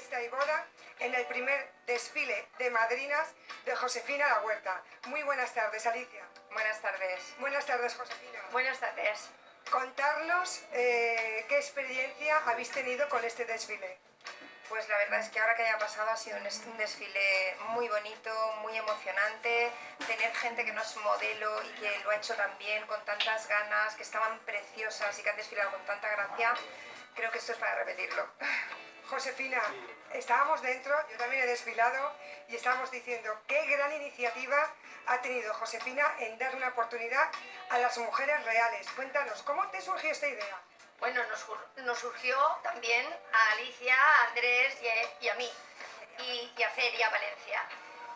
fiesta y boda en el primer desfile de madrinas de Josefina La Huerta. Muy buenas tardes, Alicia. Buenas tardes. Buenas tardes, Josefina. Buenas tardes. Contarnos qué experiencia habéis tenido con este desfile. Pues la verdad es que ahora que haya pasado ha sido un desfile muy bonito, muy emocionante. Tener gente que no es modelo y que lo ha hecho tan bien, con tantas ganas, que estaban preciosas y que han desfilado con tanta gracia, creo que esto es para repetirlo. Josefina, estábamos dentro, yo también he desfilado y estábamos diciendo qué gran iniciativa ha tenido Josefina en dar una oportunidad a las mujeres reales. Cuéntanos, ¿cómo te surgió esta idea? Bueno, nos surgió también a Alicia, a Andrés y a mí, y a Fer y a Valencia.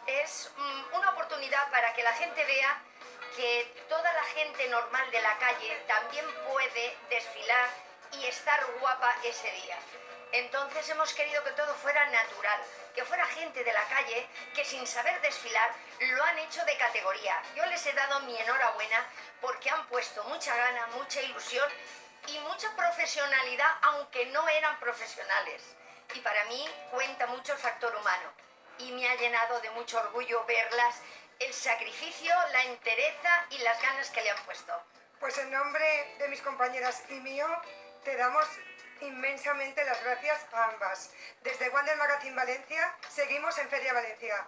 Es una oportunidad para que la gente vea que toda la gente normal de la calle también puede desfilar y estar guapa ese día. Entonces hemos querido que todo fuera natural, que fuera gente de la calle que sin saber desfilar lo han hecho de categoría. Yo les he dado mi enhorabuena porque han puesto mucha gana, mucha ilusión y mucha profesionalidad, aunque no eran profesionales. Y para mí cuenta mucho el factor humano y me ha llenado de mucho orgullo verlas, el sacrificio, la entereza y las ganas que le han puesto. Pues en nombre de mis compañeras y mío, te damos inmensamente las gracias a ambas. Desde Wonder Magazine Valencia, seguimos en Feria Valencia.